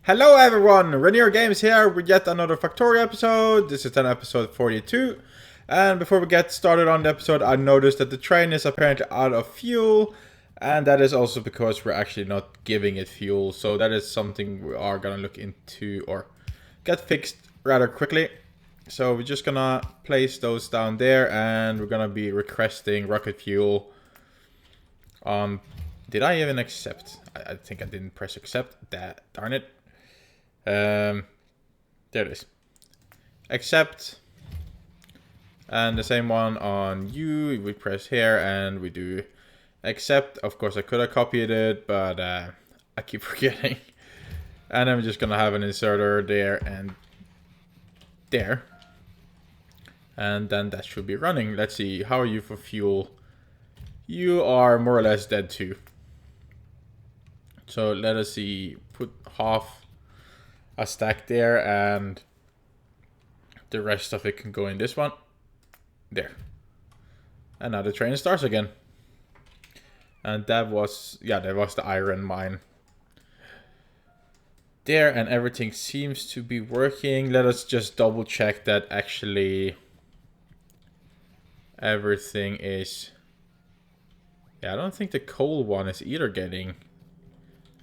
Hello everyone, Renir Games here with yet another Factorio episode. This is then episode 42. And before we get started on the episode, I noticed that the train is apparently out of fuel. And that is also because we're actually not giving it fuel. So that is something we are gonna look into or get fixed rather quickly. So we're just gonna place those down there and we're gonna be requesting rocket fuel. Did I even accept? I think I didn't press accept. Darn it. There it is. Accept. And the same one on you. We press here and we do accept. Of course, I could have copied it, but I keep forgetting. And I'm just gonna have an inserter there and there. And then that should be running. Let's see. How are you for fuel? You are more or less dead too. So let us see. Put half a stack there and the rest of it can go in this one. There. And now the train starts again. And that was, yeah, that was the iron mine. There, and everything seems to be working. Let us just double check that actually everything is... Yeah, I don't think the coal one is either getting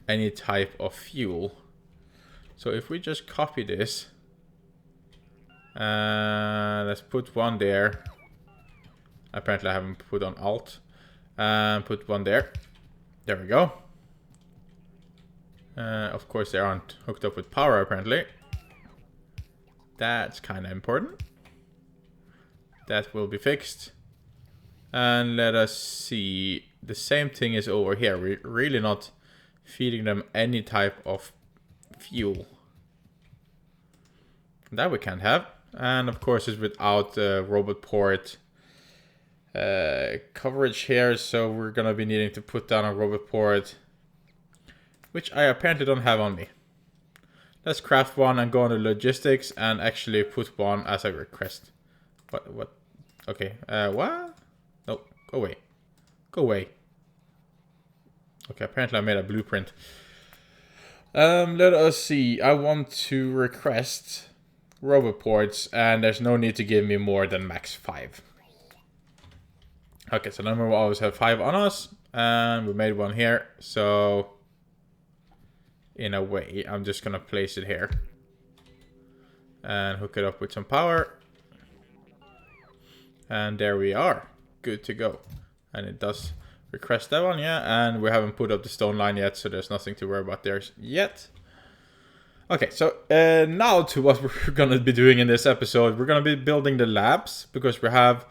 any type of fuel. So if we just copy this, let's put one there. Apparently I haven't put on Alt. And put one there. There we go. Of course they aren't hooked up with power apparently. That's kind of important. That will be fixed. And let us see. The same thing is over here. We're really not feeding them any type of fuel. That we can't have. And of course it's without the robot port coverage here. So we're gonna be needing to put down a robot port, which I apparently don't have on me. Let's craft one and go on to logistics and actually put one as a request. What? Okay, what? No, go away. Go away. Okay, apparently I made a blueprint. Let us see. I want to request robot ports, and there's no need to give me more than max 5. Okay, so then we'll always have 5 on us, and we made one here. So, in a way, I'm just gonna place it here and hook it up with some power. And there we are. Good to go. And it does request that one, yeah. And we haven't put up the stone line yet, so there's nothing to worry about there yet. Okay, so now to what we're going to be doing in this episode. We're going to be building the labs, because we have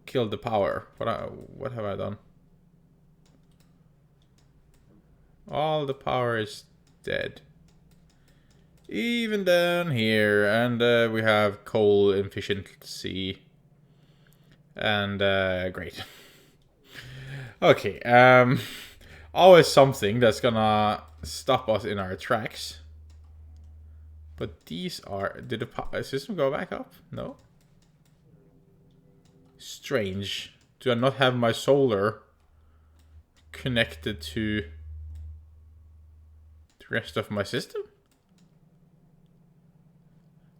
killed the power. What have I done? All the power is dead. Even down here. And we have coal efficiency. And great. Okay, always something that's gonna stop us in our tracks. But these are... Did the power system go back up? No. Strange. Do I not have my solar connected to the rest of my system?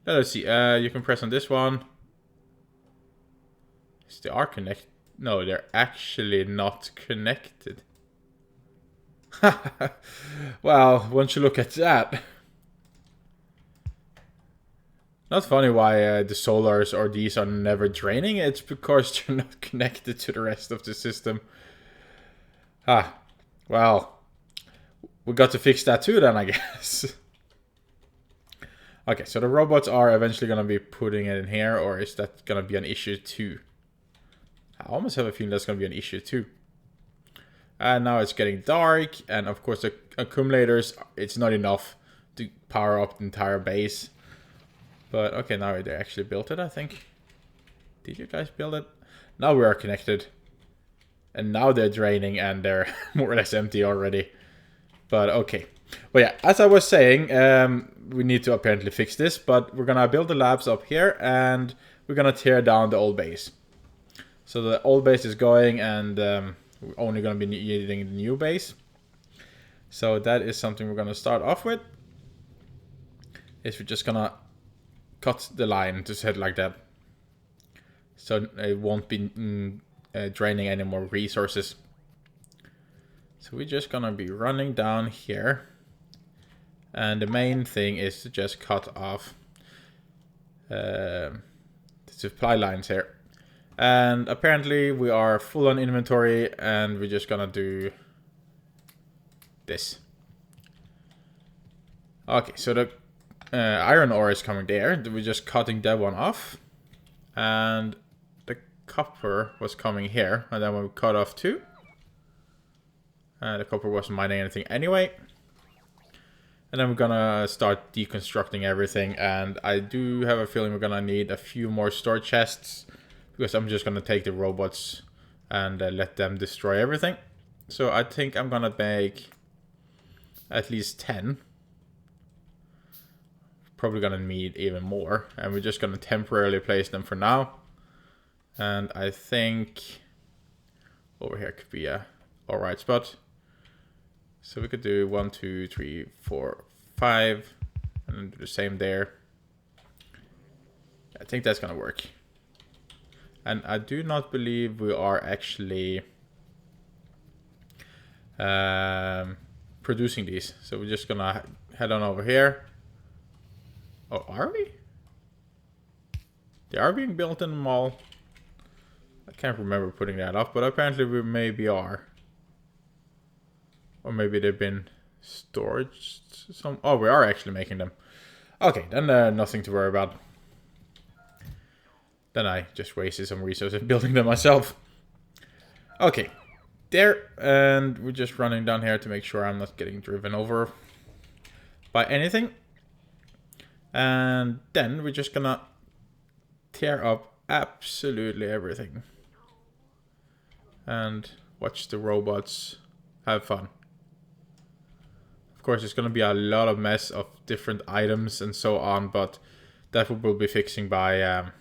Let us see. You can press on this one. They are connected. No, they're actually not connected. Well, once you look at that. Not funny why the solars or these are never draining. It's because they're not connected to the rest of the system. Well, we got to fix that too then, I guess. Okay, so the robots are eventually going to be putting it in here, or is that going to be an issue too? I almost have a feeling that's going to be an issue too. And now it's getting dark. And of course the accumulators, it's not enough to power up the entire base. But okay, now they actually built it, I think. Did you guys build it? Now we are connected. And now they're draining and they're more or less empty already. But okay. Well, yeah, as I was saying, we need to apparently fix this. But we're going to build the labs up here. And we're going to tear down the old base. So the old base is going, and we're only going to be needing the new base. So that is something we're going to start off with. is we're just gonna cut the line to set like that. So it won't be draining any more resources. So we're just gonna be running down here. And the main thing is to just cut off the supply lines here. And apparently we are full on inventory and we're just gonna do this. Okay, so the iron ore is coming there. We're just cutting that one off. And the copper was coming here. And then we cut off two. The copper wasn't mining anything anyway. And then we're gonna start deconstructing everything. And I do have a feeling we're gonna need a few more storage chests. Because I'm just gonna take the robots and let them destroy everything. So I think I'm gonna make at least 10. Probably gonna need even more. And we're just gonna temporarily place them for now. And I think over here could be a alright spot. So we could do 1, 2, 3, 4, 5. And then do the same there. I think that's gonna work. And I do not believe we are actually producing these. So we're just gonna head on over here. Oh, are we? They are being built in the mall. I can't remember putting that up, but apparently we maybe are. Or maybe they've been stored some. Oh, we are actually making them. Okay, then nothing to worry about. Then I just wasted some resources building them myself. Okay, there. And we're just running down here to make sure I'm not getting driven over by anything. And then we're just gonna tear up absolutely everything. And watch the robots have fun. Of course, it's gonna be a lot of mess of different items and so on, but that we'll be fixing by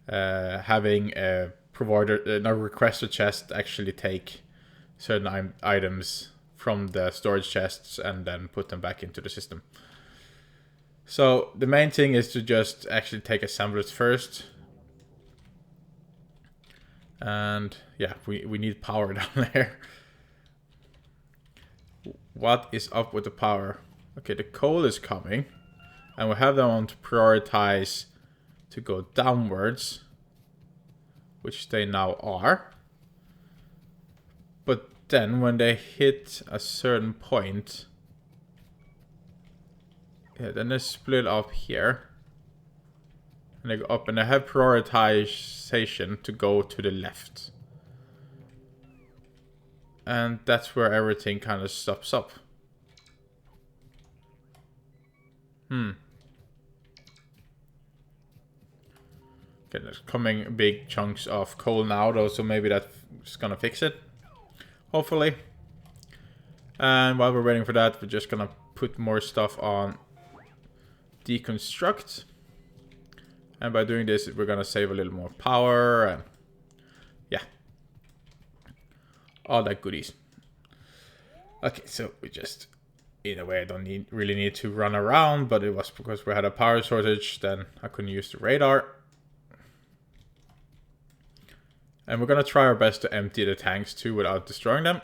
having a provider, a requester chest actually take certain items from the storage chests and then put them back into the system. So the main thing is to just actually take assemblers first. And yeah, we need power down there. What is up with the power? Okay, the coal is coming. And we have them on to prioritize to go downwards. Which they now are. But then when they hit a certain point, yeah, then they split up here. And they go up and they have prioritization to go to the left. And that's where everything kind of stops up. Okay, there's coming big chunks of coal now though, so maybe that's gonna fix it. Hopefully. And while we're waiting for that, we're just gonna put more stuff on deconstruct. And by doing this, we're gonna save a little more power and yeah. All that goodies. Okay, so we just, in a way, I don't really need to run around, but it was because we had a power shortage, then I couldn't use the radar. And we're gonna try our best to empty the tanks too without destroying them.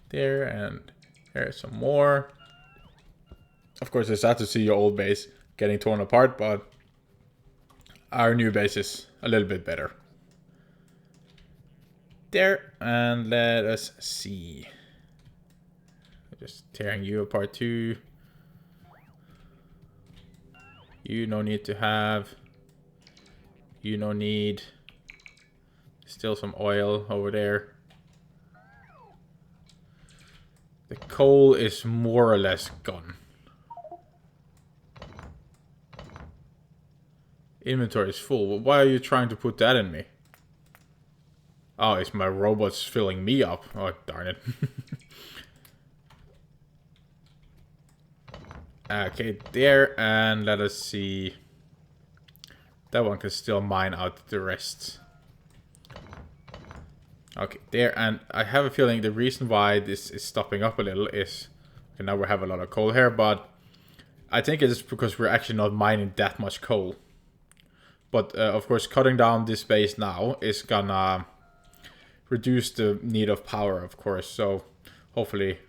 There, and here's some more. Of course, it's sad to see your old base getting torn apart, but our new base is a little bit better. There, and let us see. Just tearing you apart too. You no need to have. You no need. Still some oil over there. The coal is more or less gone. Inventory is full. Why are you trying to put that in me? Oh, it's my robots filling me up. Oh, darn it. Okay, there. And let us see. That one can still mine out the rest. Okay, there. And I have a feeling the reason why this is stopping up a little is... Okay, now we have a lot of coal here, but I think it's because we're actually not mining that much coal. But of course, cutting down this base now is gonna reduce the need of power, of course. So hopefully,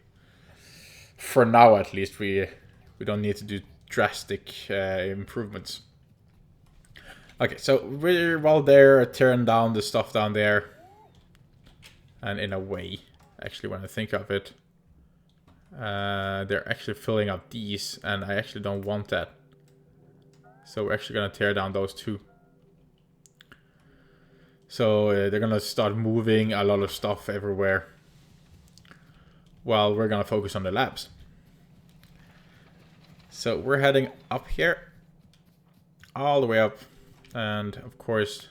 for now at least, we don't need to do drastic improvements. Okay, so we're well there, tearing down the stuff down there. And in a way, actually, when I think of it, they're actually filling up these, and I actually don't want that. So we're actually going to tear down those two. So they're going to start moving a lot of stuff everywhere, while we're going to focus on the labs. So we're heading up here, all the way up. And of course,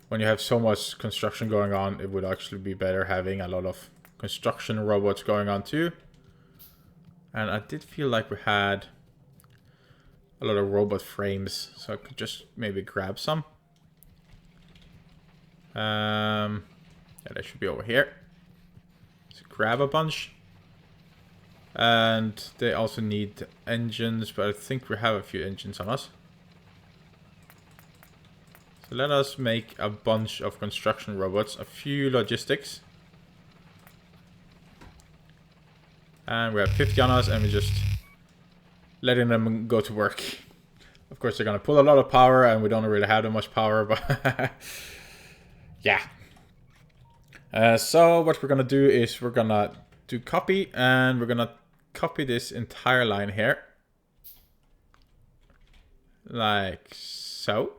when you have so much construction going on, it would actually be better having a lot of construction robots going on too. And I did feel like we had a lot of robot frames, so I could just maybe grab some. Yeah, they should be over here. So grab a bunch. And they also need engines, but I think we have a few engines on us. So let us make a bunch of construction robots, a few logistics. And we have 50 on us, and we're just letting them go to work. Of course, they're going to pull a lot of power, and we don't really have that much power, but yeah. So what we're going to do is we're going to do copy, and we're going to copy this entire line here. Like so.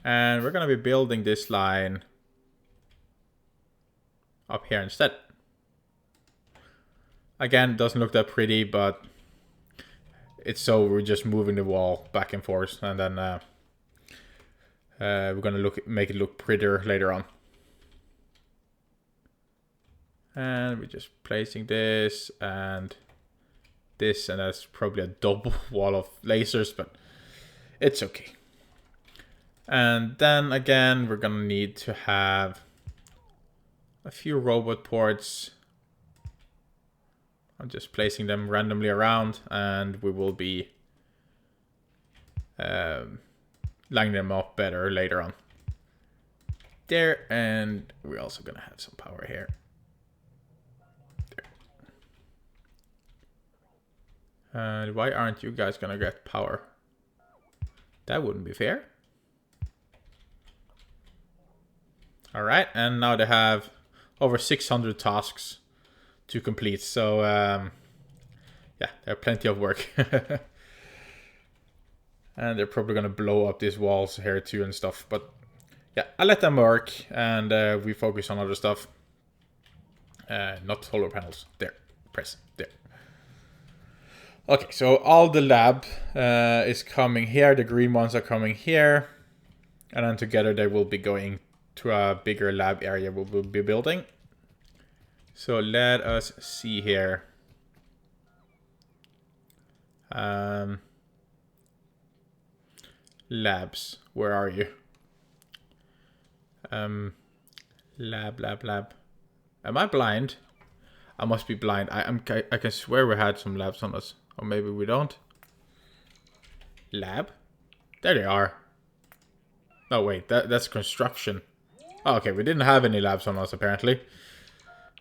And we're going to be building this line up here instead. Again, doesn't look that pretty, but it's so we're just moving the wall back and forth, and then we're going to make it look prettier later on. And we're just placing this, and that's probably a double wall of lasers, but it's okay. And then again, we're gonna need to have a few robot ports. I'm just placing them randomly around, and we will be lining them up better later on. There, and we're also gonna have some power here. There. And why aren't you guys gonna get power? That wouldn't be fair. Alright, and now they have over 600 tasks to complete, so yeah, they have plenty of work. And they're probably going to blow up these walls here too and stuff, but yeah, I let them work, and we focus on other stuff. Not solar panels. There, press, there. Okay, so all the lab is coming here, the green ones are coming here, and then together they will be going to a bigger lab area we will be building. So let us see here. Labs, where are you? Lab. Am I blind? I must be blind. I can swear we had some labs on us, or maybe we don't. Lab? There they are. Oh wait, that's construction. Oh, okay, we didn't have any labs on us apparently.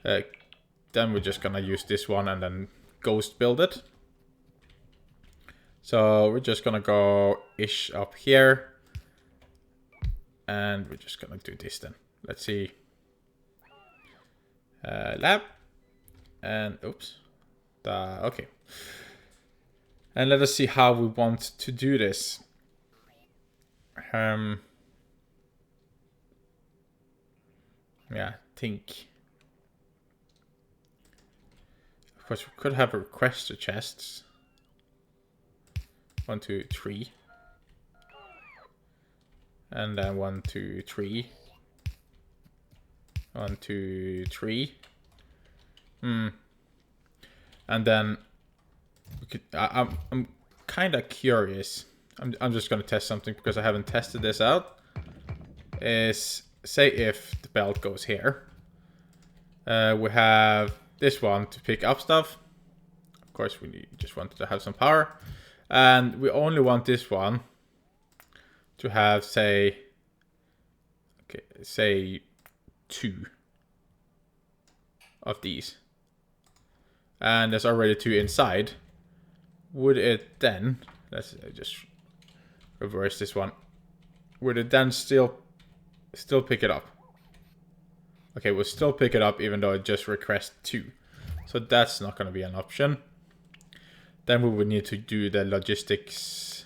Then we're just gonna use this one and then ghost build it. So we're just gonna go ish up here. And we're just gonna do this then. Let's see. Lab. And oops. Okay. And let us see how we want to do this. Yeah, think. Of course, we could have a request to chests. 1, 2, 3. And then 1, 2, 3. 1, 2, 3. And then we could. I'm kind of curious. I'm just gonna test something because I haven't tested this out. Is say if the belt goes here, we have this one to pick up stuff, course, we just wanted to have some power. And we only want this one to have, say, okay, say 2 of these. And there's already 2 inside. Would it then, let's just reverse this one. Would it then still pick it up? Okay, we'll still pick it up even though it just requests 2. So that's not going to be an option. Then we would need to do the logistics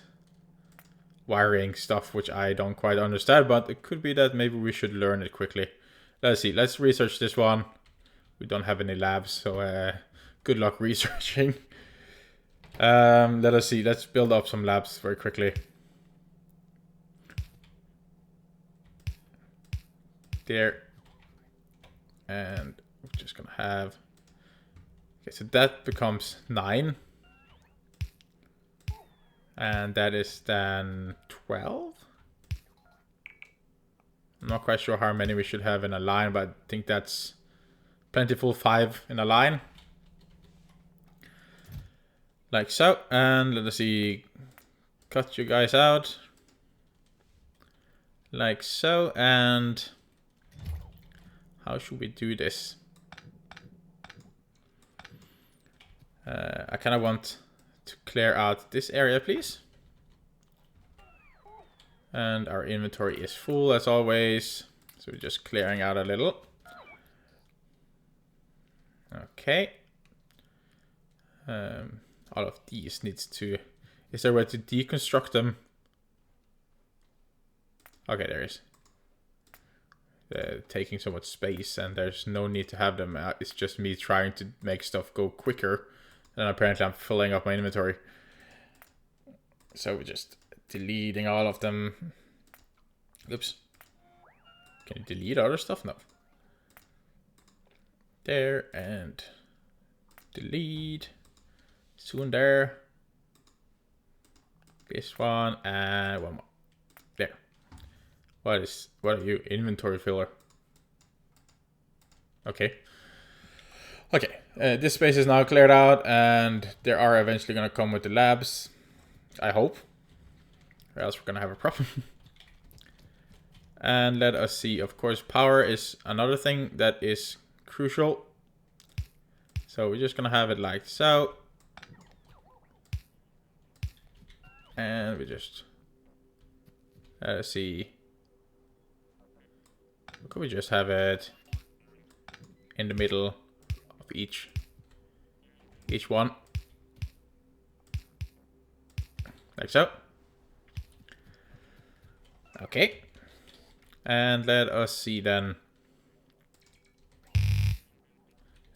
wiring stuff, which I don't quite understand, but it could be that maybe we should learn it quickly. Let's see, let's research this one. We don't have any labs, so good luck researching. Let us see, let's build up some labs very quickly. There. And we're just gonna have, okay, so that becomes 9. And that is then 12. I'm not quite sure how many we should have in a line, but I think that's plentiful. 5 in a line. Like so. And let us see, cut you guys out. Like so. And how should we do this? I kind of want to clear out this area, please. And our inventory is full as always. So we're just clearing out a little. Okay. All of these needs to... Is there a way to deconstruct them? Okay, there is. Taking so much space, and there's no need to have them. It's just me trying to make stuff go quicker. And apparently I'm filling up my inventory. So we're just deleting all of them. Oops. Can you delete other stuff? No. There, and delete. Soon there. This one, and one more. There. What are you? Inventory filler. Okay. Okay. This space is now cleared out, and they are eventually going to come with the labs. I hope. Or else we're going to have a problem. And let us see. Of course, power is another thing that is crucial. So we're just going to have it like so. And we just... let's see. Could we just have it in the middle of each one? Like so. Okay. And let us see then.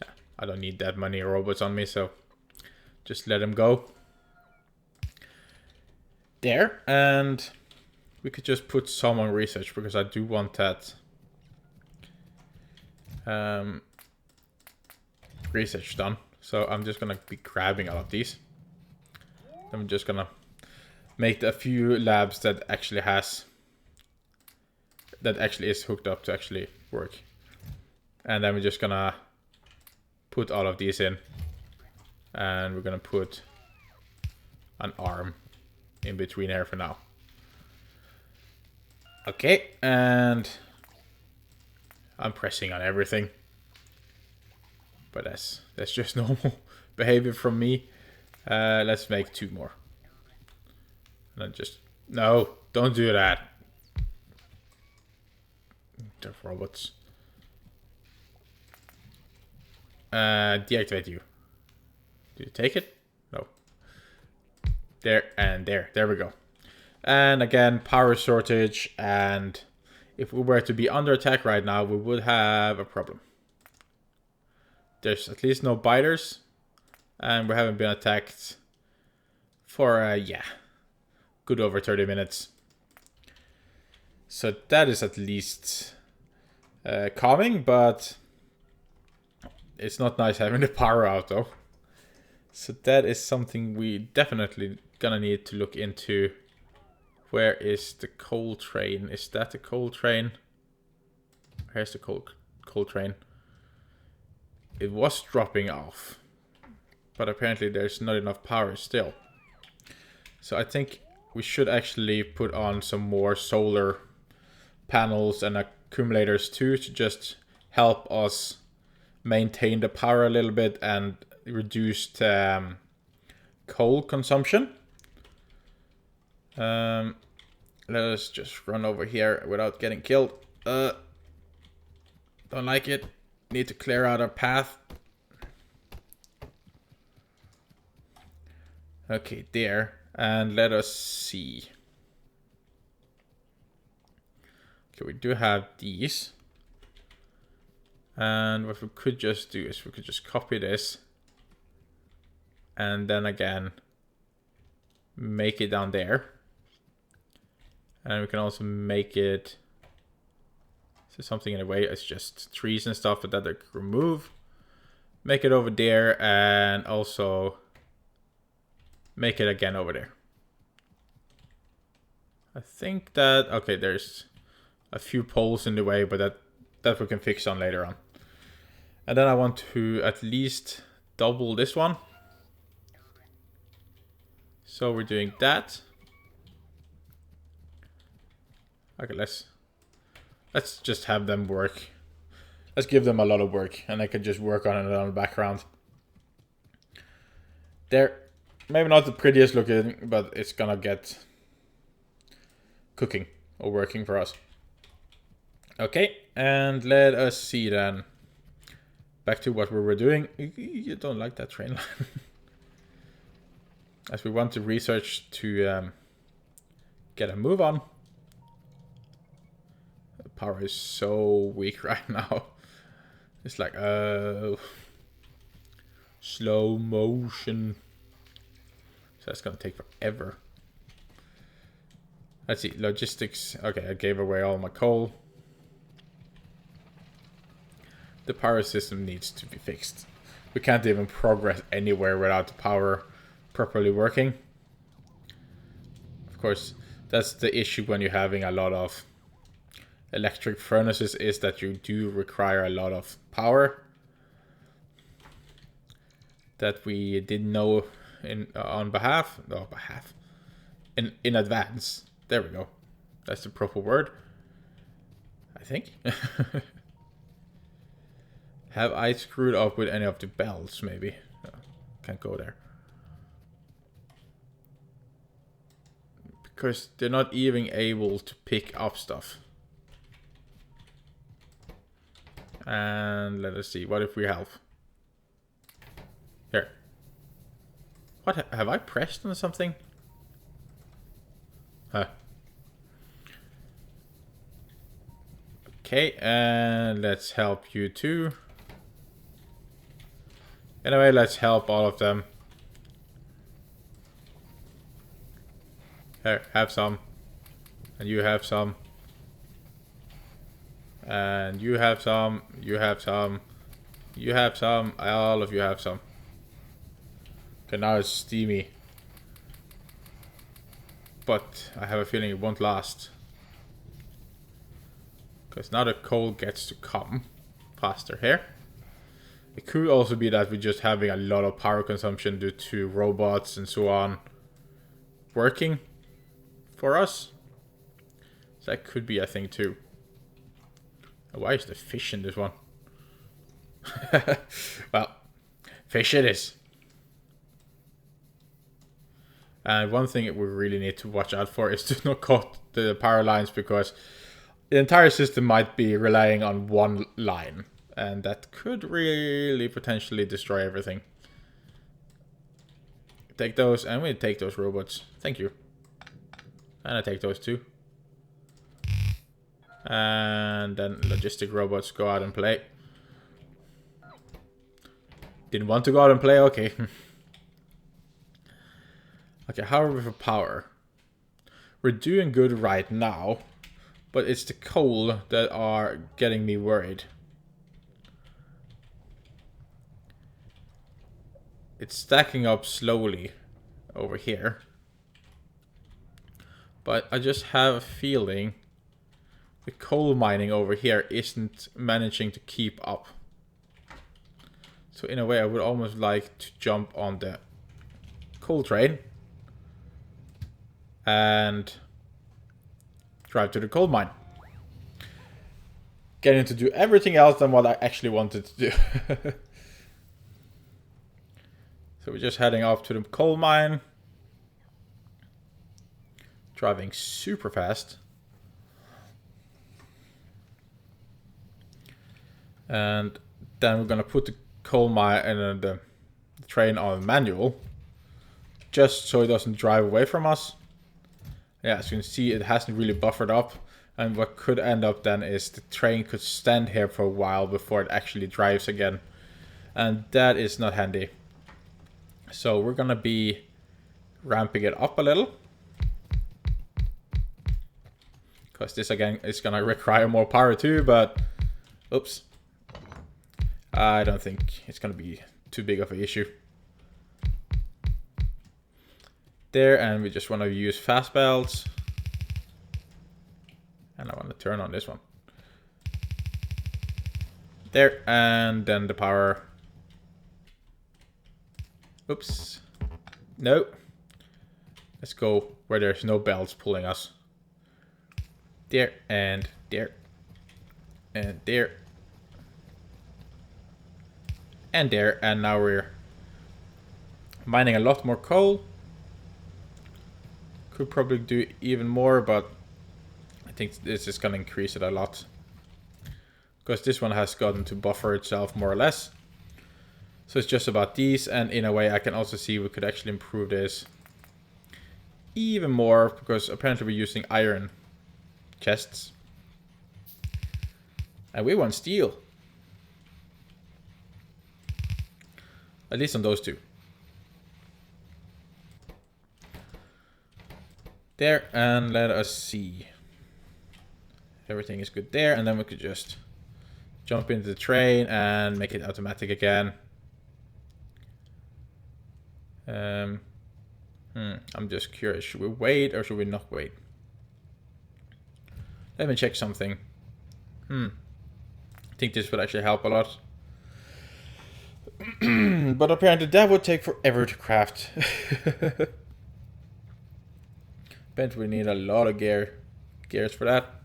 Yeah, I don't need that many robots on me, so just let them go. There. And we could just put some on research because I do want that research done. So I'm just gonna be grabbing all of these. I'm just gonna make a few labs that actually is hooked up to actually work. And then we're just gonna put all of these in. And we're gonna put an arm in between here for now. Okay, and I'm pressing on everything. But that's just normal behavior from me. Let's make 2 more. And then just... No, don't do that. The robots. Deactivate you. Did you take it? No. There and there. There we go. And again, power shortage. And if we were to be under attack right now, we would have a problem. There's at least no biters. And we haven't been attacked for, yeah, good over 30 minutes. So that is at least calming, but it's not nice having the power out though. So that is something we definitely gonna need to look into. Where is the coal train? Is that the coal train? Where's the coal train? It was dropping off. But apparently there's not enough power still. So I think we should actually put on some more solar panels and accumulators too, to just help us maintain the power a little bit and reduce coal consumption. Let us just run over here without getting killed. Don't like it. Need to clear out our path. Okay, there. And let us see. Okay, we do have these. And what we could just do is we could just copy this. And then again, make it down there. And we can also make it so something in a way. It's just trees and stuff, but that I could remove. Make it over there and also make it again over there. I think that, okay, there's a few poles in the way, but that we can fix on later on. And then I want to at least double this one. So we're doing that. Okay, let's just have them work. Let's give them a lot of work, and I can just work on it on the background. They're maybe not the prettiest looking, but it's gonna get cooking or working for us. Okay, and let us see then. Back to what we were doing. You don't like that train line. As we want to research to get a move on. The power is so weak right now. It's like, slow motion. So that's gonna take forever. Let's see, logistics. Okay, I gave away all my coal. The power system needs to be fixed. We can't even progress anywhere without the power properly working. Of course, that's the issue when you're having a lot of electric furnaces, is that you do require a lot of power. That we didn't know in advance. There we go. That's the proper word, I think. Have I screwed up with any of the bells, maybe? No, can't go there. Because they're not even able to pick up stuff. And let us see, what if we help? Here. What, have I pressed on something? Huh. Okay, and let's help you too. Anyway, let's help all of them. Here, have some. And you have some. And you have some. You have some. You have some. All of you have some. Okay, now it's steamy. But I have a feeling it won't last. Because now the coal gets to come faster here. It could also be that we're just having a lot of power consumption due to robots and so on working for us. So that could be a thing too. Why is the fish in this one? Well, fish it is. And one thing that we really need to watch out for is to not cut the power lines, because the entire system might be relying on one line. And that could really potentially destroy everything. Take those, and we take those robots. Thank you. And I take those too. And then logistic robots go out and play. Didn't want to go out and play? Okay. Okay, how are we for power? We're doing good right now, but it's the coal that are getting me worried. It's stacking up slowly over here. But I just have a feeling the coal mining over here isn't managing to keep up. So in a way, I would almost like to jump on the coal train and drive to the coal mine. Getting to do everything else than what I actually wanted to do. So we're just heading off to the coal mine. Driving super fast. And then we're gonna put the coal mine and the train on manual. Just so it doesn't drive away from us. Yeah, as you can see, it hasn't really buffered up. And what could end up then is the train could stand here for a while before it actually drives again. And that is not handy. So we're gonna be ramping it up a little. Because this again is gonna require more power too, but oops. I don't think it's gonna be too big of an issue. There, and we just want to use fast belts. And I want to turn on this one. There, and then the power. Oops. No. Let's go where there's no belts pulling us. There, and there. And there. And there, and now we're mining a lot more coal. Could probably do even more, but I think this is going to increase it a lot. Because this one has gotten to buffer itself more or less. So it's just about these, and in a way I can also see we could actually improve this even more, because apparently we're using iron chests. And we want steel. At least on those two. There, and let us see. Everything is good there, and then we could just jump into the train and make it automatic again. I'm just curious, should we wait or should we not wait? Let me check something. I think this would actually help a lot. But apparently that would take forever to craft. Bet we need a lot of gears for that.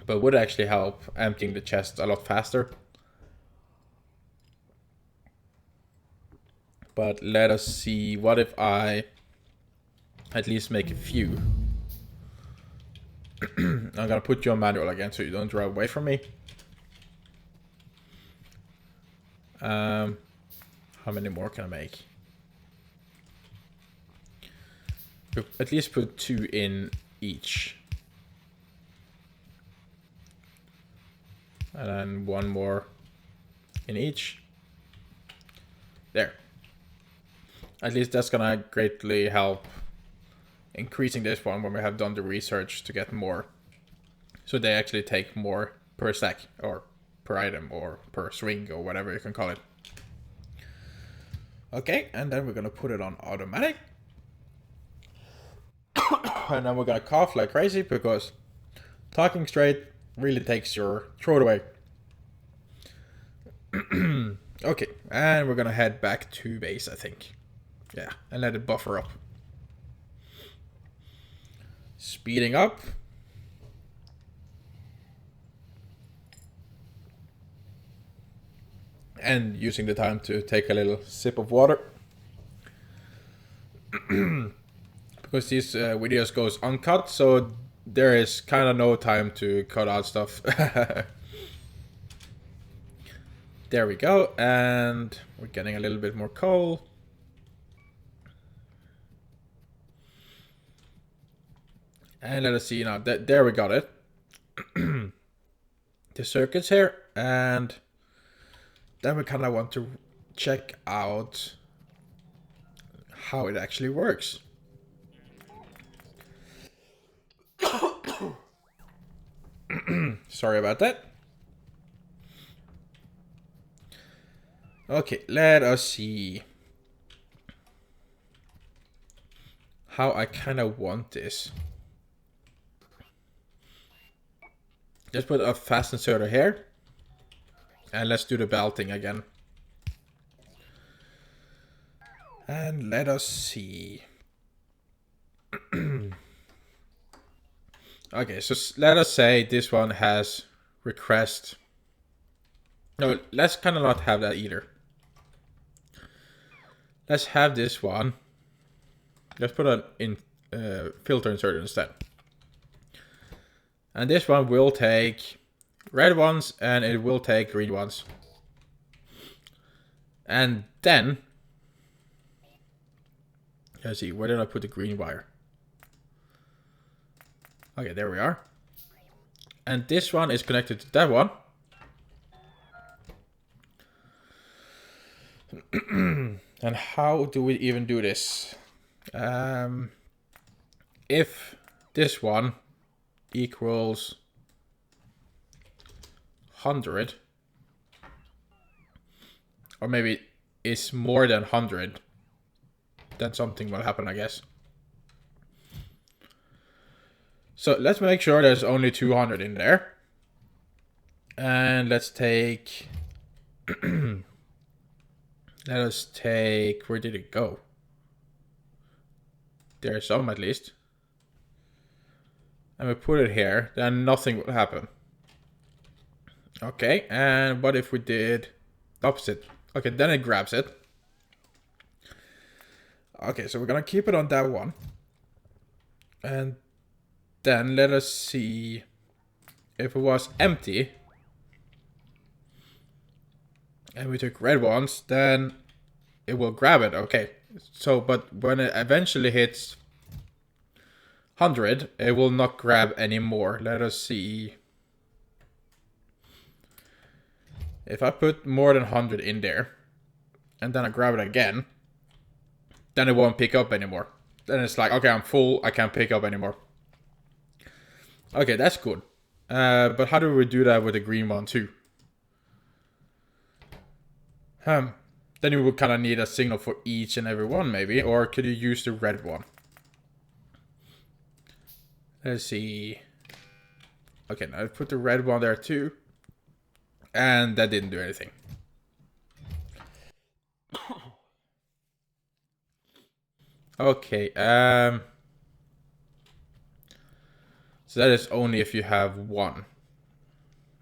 But would actually help emptying the chest a lot faster. But let us see, what if I at least make a few? I'm gonna put you on manual again so you don't drive away from me. How many more can I make? At least put 2 in each. And then 1 more in each. There. At least that's gonna greatly help increasing this one when we have done the research to get more. So they actually take more per stack, or per item, or per swing, or whatever you can call it. Okay, and then we're gonna put it on automatic. And then we're gonna cough like crazy because talking straight really takes your throat away. Okay, and we're gonna head back to base, I think. Yeah, and let it buffer up. Speeding up. And using the time to take a little sip of water. Because these videos goes uncut, so there is kind of no time to cut out stuff. There we go, and we're getting a little bit more coal. And let us see now, there we got it. The circuits here, and then we kind of want to check out how it actually works. Sorry about that. Okay, let us see how I kind of want this. Just put a fast inserter here. And let's do the belting again. And let us see. Okay, so let us say this one has request. No, let's kind of not have that either. Let's have this one. Let's put an filter insert instead. And this one will take red ones and it will take green ones. And then, let's see, where did I put the green wire? Okay, there we are. And this one is connected to that one. And how do we even do this? If this one equals 100, or maybe is more than 100, then something will happen, I guess. So let's make sure there's only 200 in there. And let's take... Let us take... Where did it go? There's some at least. And we put it here. Then nothing will happen. Okay, and what if we did opposite? Okay, then it grabs it. Okay, so we're gonna keep it on that one. And then let us see if it was empty. And we took red ones, then it will grab it. Okay, so but when it eventually hits 100, it will not grab anymore. Let us see. If I put more than 100 in there, and then I grab it again, then it won't pick up anymore. Then it's like, okay, I'm full, I can't pick up anymore. Okay, that's good. But how do we do that with the green one too? Then you would kind of need a signal for each and every one, maybe. Or could you use the red one? Let's see. Okay, now I put the red one there too. And that didn't do anything. Okay, so that is only if you have one,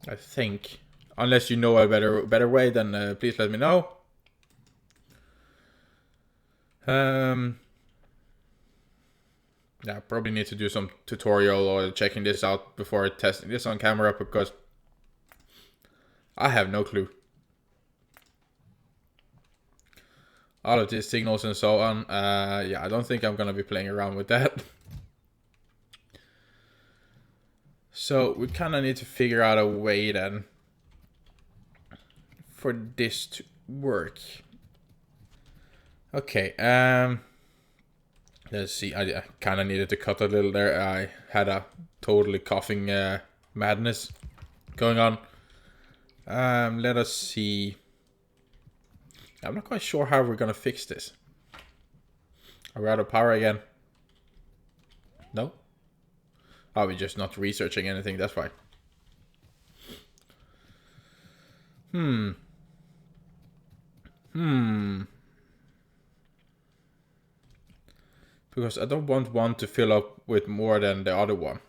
I think. Unless you know a better way, then please let me know. Yeah, probably need to do some tutorial or checking this out before testing this on camera, because I have no clue. All of these signals and so on. Yeah, I don't think I'm gonna be playing around with that. So we kind of need to figure out a way then for this to work. Okay, let's see. I kind of needed to cut a little there. I had a totally coughing madness going on. Let us see. I'm not quite sure how we're gonna fix this. Are we out of power again? No? Oh, we're just not researching anything, that's why. Because I don't want one to fill up with more than the other one.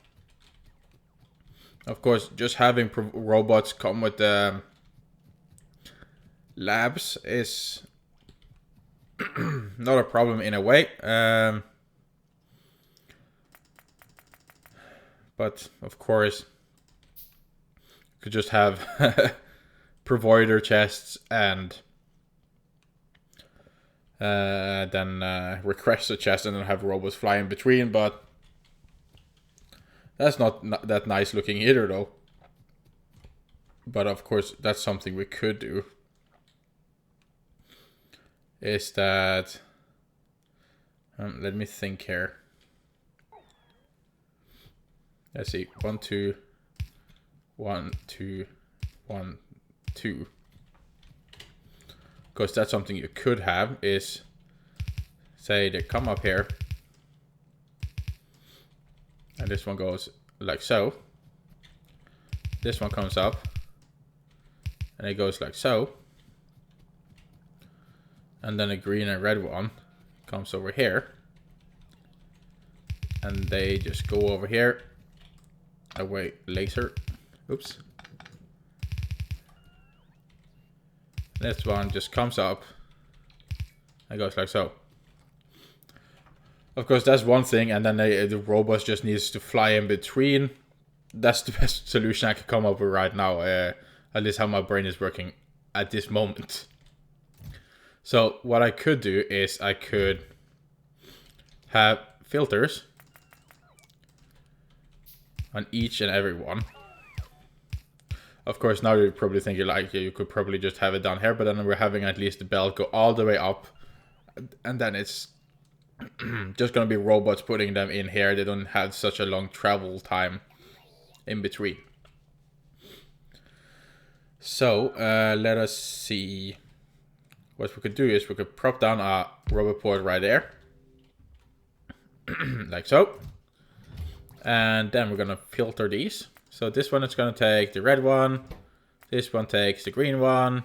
Of course, just having robots come with labs is not a problem in a way. But of course, you could just have provider chests and then request a chest and then have robots fly in between. But that's not that nice looking either, though. But of course, that's something we could do. Is that... let me think here. Let's see. 1, 2, 1, 2, 1, 2. Because that's something you could have, is say they come up here. And this one goes like so. This one comes up. And it goes like so. And then a green and red one comes over here. And they just go over here. Away, laser. Oops. This one just comes up. And goes like so. Of course, that's one thing. And then the robot just needs to fly in between. That's the best solution I can come up with right now. At least how my brain is working at this moment. So what I could do is I could have filters on each and every one. Of course, now you're probably thinking like you could probably just have it down here, but then we're having at least the belt go all the way up, and then it's just gonna be robots putting them in here. They don't have such a long travel time in between. So let us see. What we could do is we could prop down a robot port right there. Like so. And then we're gonna filter these. So this one is gonna take the red one. This one takes the green one.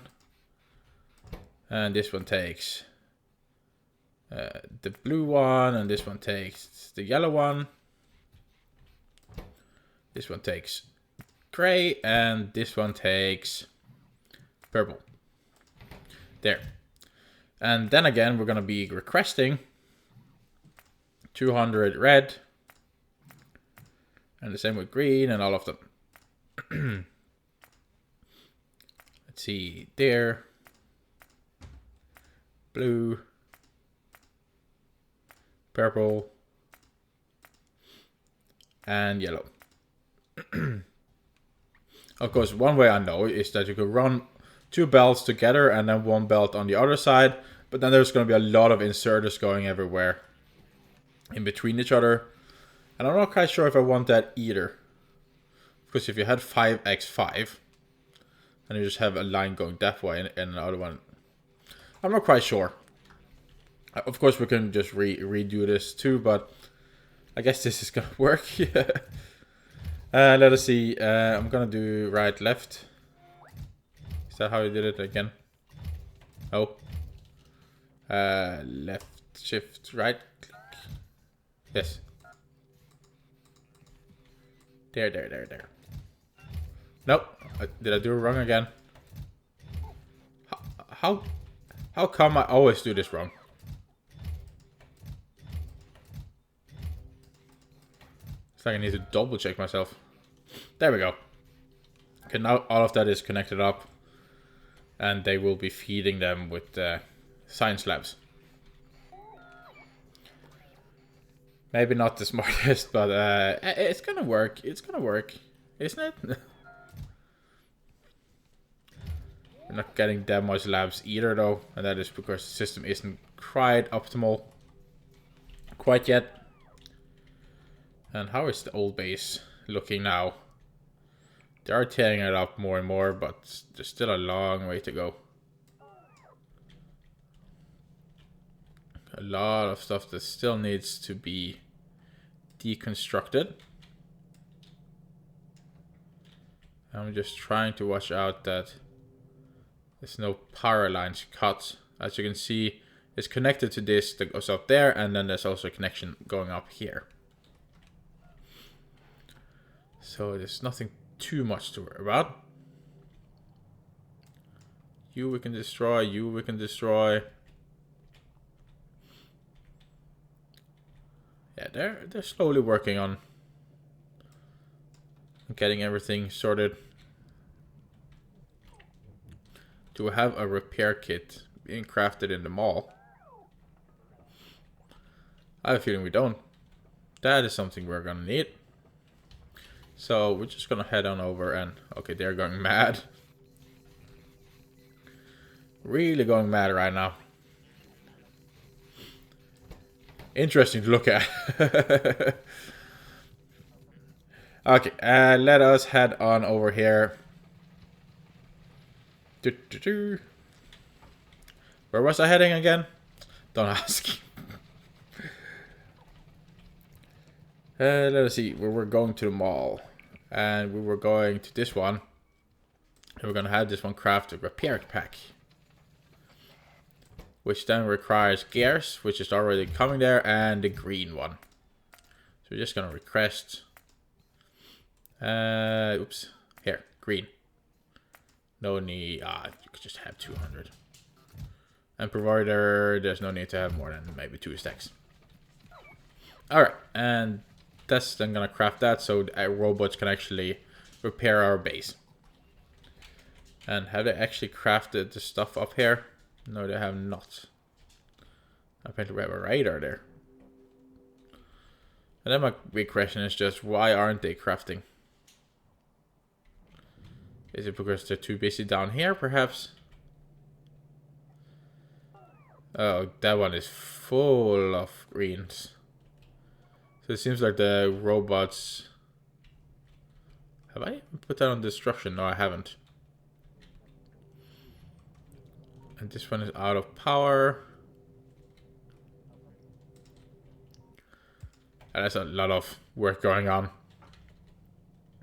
And this one takes the blue one. And this one takes the yellow one. This one takes gray. And this one takes purple. There. And then again, we're going to be requesting 200 red. And the same with green and all of them. Let's see, there. Blue. Purple. And yellow. Of course, one way I know is that you could run 2 belts together and then 1 belt on the other side. But then there's going to be a lot of inserters going everywhere in between each other. And I'm not quite sure if I want that either. Because if you had 5x5, and you just have a line going that way and another one, I'm not quite sure. Of course, we can just redo this too, but I guess this is going to work. Let us see. I'm going to do right, left. Is that how you did it again? Oh. Left, shift, right, click. Yes. There. Nope. Did I do it wrong again? How come I always do this wrong? It's like I need to double check myself. There we go. Okay, now all of that is connected up. And they will be feeding them with science labs. Maybe not the smartest, but it's gonna work. It's gonna work, isn't it? We're not getting that much labs either, though, and that is because the system isn't quite optimal quite yet. And how is the old base looking now? They are tearing it up more and more, but there's still a long way to go. A lot of stuff that still needs to be deconstructed. I'm just trying to watch out that there's no power lines cut. As you can see, it's connected to this that goes up there, and then there's also a connection going up here. So there's nothing too much to worry about. You we can destroy, you we can destroy. Yeah, they're slowly working on getting everything sorted. Do we have a repair kit being crafted in the mall? I have a feeling we don't. That is something we're gonna need. So we're just gonna head on over and... Okay, they're going mad. Really going mad right now. Interesting to look at. Okay, let us head on over here. Where was I heading again? Don't ask. Let us see. We were going to the mall. And we were going to this one. And we're gonna have this one craft a repair pack, which then requires gears, which is already coming there, and the green one. So we're just gonna request. Oops. Here, green. No need. You could just have 200. And provider, there's no need to have more than maybe 2 stacks. Alright, and that's then gonna craft that so our robots can actually repair our base. And have they actually crafted the stuff up here? No, they have not. Apparently we have a radar there. And then my big question is just, why aren't they crafting? Is it because they're too busy down here, perhaps? Oh, that one is full of greens. So it seems like the robots... Have I put that on destruction? No, I haven't. And this one is out of power. And there's a lot of work going on.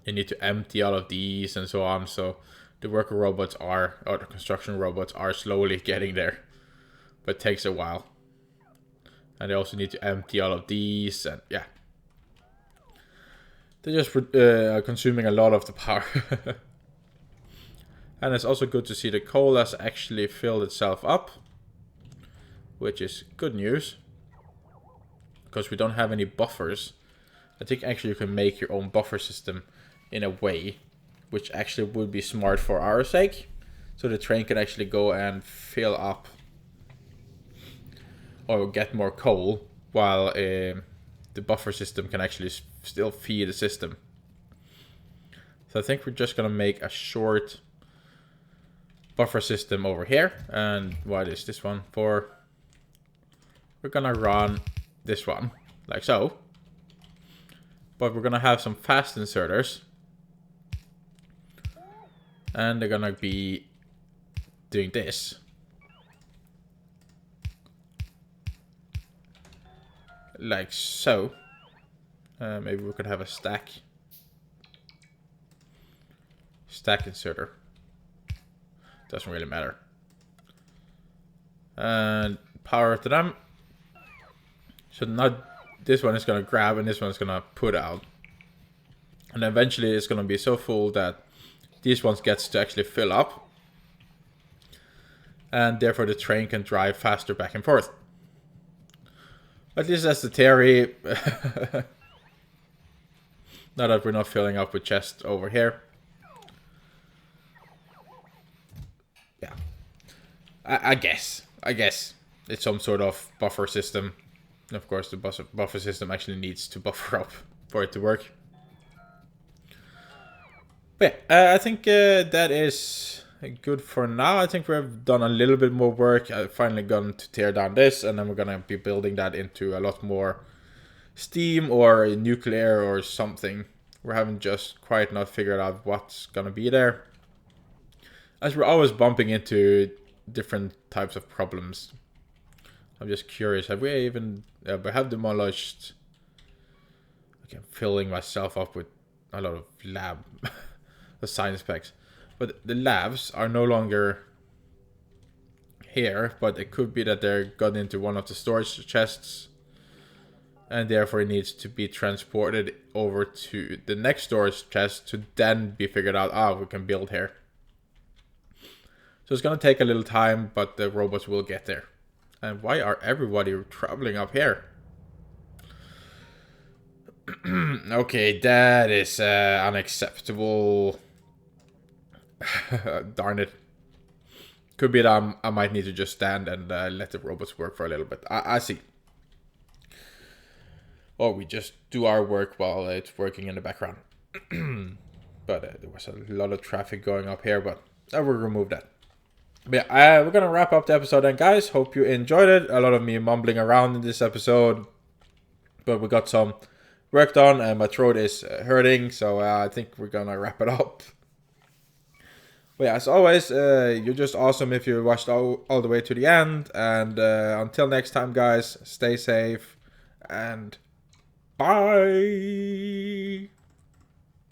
You need to empty all of these and so on. So the worker robots are, or the construction robots are slowly getting there. But it takes a while. And they also need to empty all of these and yeah. They're just consuming a lot of the power. And it's also good to see the coal has actually filled itself up. Which is good news. Because we don't have any buffers. I think actually you can make your own buffer system in a way. Which actually would be smart for our sake. So the train can actually go and fill up. Or get more coal. While the buffer system can actually still feed the system. So I think we're just going to make a short buffer system over here. And what is this one for? We're going to run this one like so. But we're going to have some fast inserters. And they're going to be doing this. Like so. Maybe we could have a stack inserter. Doesn't really matter. And power to them. So not this one is gonna grab and this one is gonna put out. And eventually it's gonna be so full that these ones gets to actually fill up. And therefore the train can drive faster back and forth. At least that's the theory. Now that we're not filling up with chests over here. Yeah. I guess it's some sort of buffer system. And of course the buffer system actually needs to buffer up for it to work. But yeah, I think that is good for now. I think we've done a little bit more work. I've finally gotten to tear down this, and then we're gonna be building that into a lot more steam or nuclear or something. We haven't just quite not figured out what's gonna be there. As we're always bumping into different types of problems. I'm just curious, have we even... we have demolished... Okay, I'm filling myself up with a lot of lab... science packs. But the labs are no longer here, but it could be that they're got into one of the storage chests. And therefore it needs to be transported over to the next storage chest to then be figured out, we can build here. So it's going to take a little time, but the robots will get there. And why are everybody traveling up here? Okay, that is unacceptable. Darn it. Could be that I might need to just stand and let the robots work for a little bit. I see. Or we just do our work while it's working in the background. But there was a lot of traffic going up here, but I will remove that. But yeah, we're going to wrap up the episode then, guys. Hope you enjoyed it. A lot of me mumbling around in this episode. But we got some work done and my throat is hurting. So I think we're going to wrap it up. But yeah, as always, you're just awesome if you watched all the way to the end. And until next time, guys, stay safe and bye.